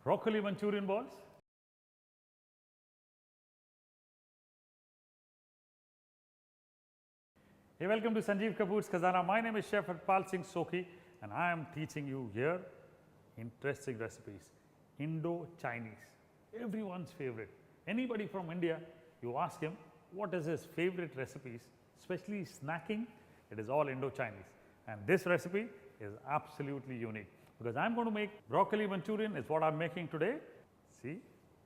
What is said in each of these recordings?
broccoli Manchurian balls. Hey, welcome to Sanjeev Kapoor's Khazana. My name is Chef Harpal Singh Sokhi and I am teaching you here interesting recipes. Indo-Chinese, everyone's favorite. Anybody from India, you ask him what is his favorite recipes, especially snacking, it is all Indo-Chinese. And this recipe is absolutely unique because I'm going to make broccoli Manchurian is what I'm making today. See,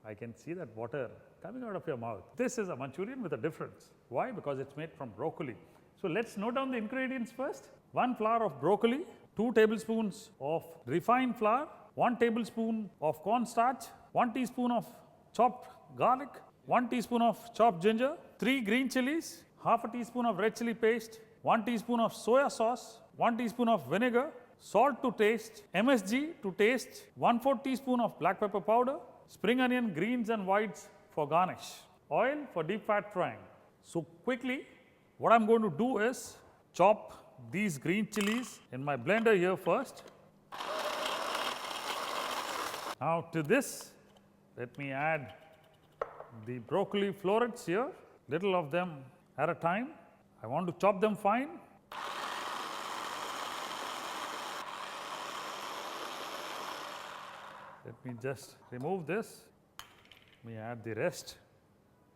I can see that water coming out of your mouth. This is a Manchurian with a difference. Why? Because it's made from broccoli. So let's note down the ingredients first. 1 flower of broccoli, 2 tablespoons of refined flour, 1 tablespoon of cornstarch, 1 teaspoon of chopped garlic, 1 teaspoon of chopped ginger, 3 green chilies, half a teaspoon of red chili paste, 1 teaspoon of soya sauce, 1 teaspoon of vinegar, salt to taste, MSG to taste, 1/4 teaspoon of black pepper powder, spring onion greens and whites for garnish, oil for deep fat frying. So quickly, what I'm going to do is chop these green chilies in my blender here first. Now to this, let me add the broccoli florets here, little of them at a time. I want to chop them fine. Let me just remove this. Let me add the rest.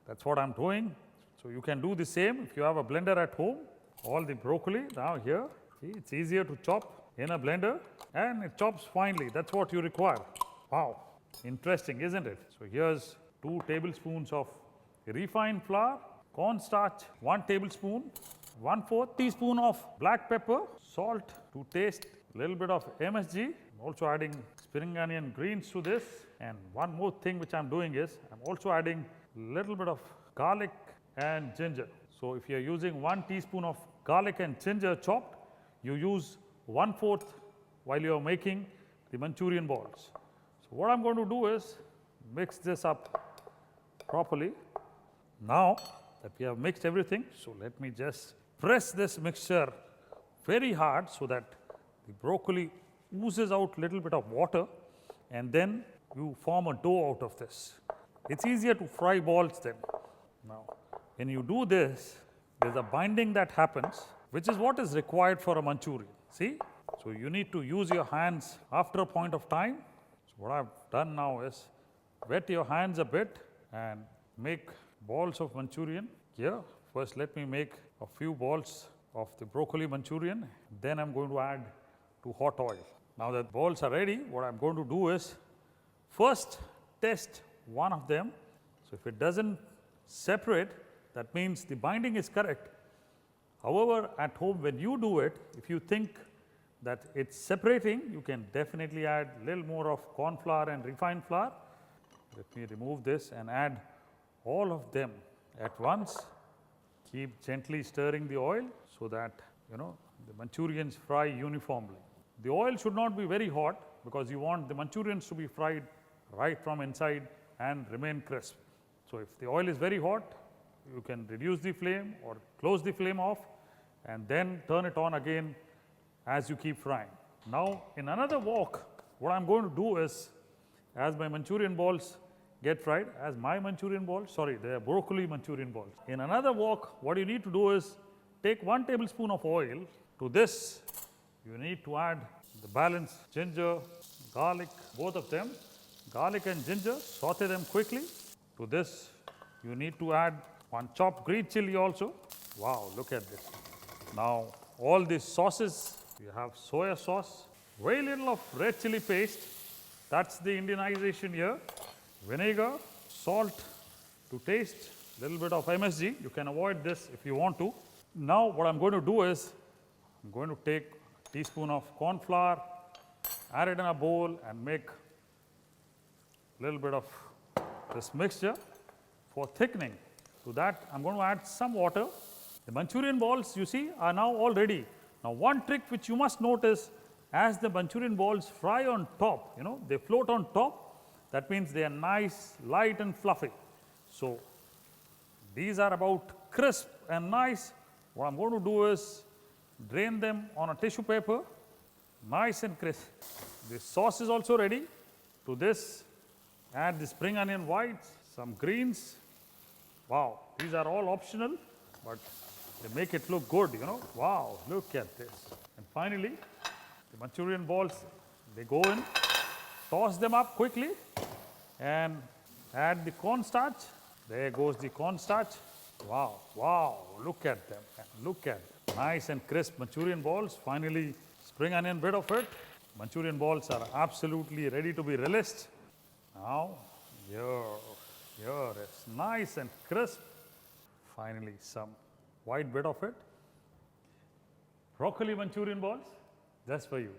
That's what I'm doing. So you can do the same if you have a blender at home. All the broccoli now here. See, it's easier to chop in a blender and it chops finely. That's what you require. Wow, interesting, isn't it? So here's 2 tablespoons of refined flour, cornstarch 1 tablespoon, 1/4 teaspoon of black pepper, salt to taste, a little bit of MSG. I'm also adding spring onion greens to this. And one more thing which I'm doing is I'm also adding a little bit of garlic and ginger. So if you're using 1 teaspoon of garlic and ginger chopped, you use 1/4 while you're making the Manchurian balls. So what I'm going to do is mix this up properly. Now that we have mixed everything, so let me just press this mixture very hard so that the broccoli oozes out a little bit of water and then you form a dough out of this. It's easier to fry balls then. Now, when you do this, there's a binding that happens, which is what is required for a Manchurian. See? So you need to use your hands after a point of time. So what I've done now is wet your hands a bit and make balls of Manchurian. Here, first let me make a few balls of the broccoli Manchurian. Then I'm going to add to hot oil. Now that balls are ready, what I'm going to do is first test one of them. So if it doesn't separate, that means the binding is correct. However, at home when you do it, if you think that it's separating, you can definitely add a little more of corn flour and refined flour. Let me remove this and add all of them at once. Keep gently stirring the oil so that the Manchurians fry uniformly. The oil should not be very hot because you want the Manchurians to be fried right from inside and remain crisp. So if the oil is very hot, you can reduce the flame or close the flame off and then turn it on again as you keep frying. Now in another wok, what I'm going to do is, as my Manchurian balls get fried, they are broccoli Manchurian balls. In another wok, what you need to do is take 1 tablespoon of oil. To this, you need to add the balance ginger, garlic, both of them. Garlic and ginger, saute them quickly. To this, you need to add 1 chopped green chili also. Wow, look at this. Now, all these sauces, you have soya sauce, very little of red chili paste. That's the Indianization here. Vinegar, salt to taste, little bit of MSG. You can avoid this if you want to. Now, what I'm going to do is, I'm going to take a teaspoon of corn flour, add it in a bowl and make a little bit of this mixture for thickening. To that, I'm going to add some water. The Manchurian balls, you see, are now all ready. Now, one trick which you must notice, as the Manchurian balls fry on top, they float on top, that means they are nice, light and fluffy. So, these are about crisp and nice. What I'm going to do is drain them on a tissue paper, nice and crisp. The sauce is also ready. To this, Add the spring onion whites, some greens. Wow, these are all optional, but they make it look good, you know. Wow, look at this. And finally, the Manchurian balls, they go in, toss them up quickly, and add the cornstarch. There goes the cornstarch. Wow, wow, look at them, look at them. Nice and crisp Manchurian balls. Finally, spring onion bit of it. Manchurian balls are absolutely ready to be relished. Now, here it's nice and crisp. Finally, some white bit of it. Broccoli Manchurian balls, just for you.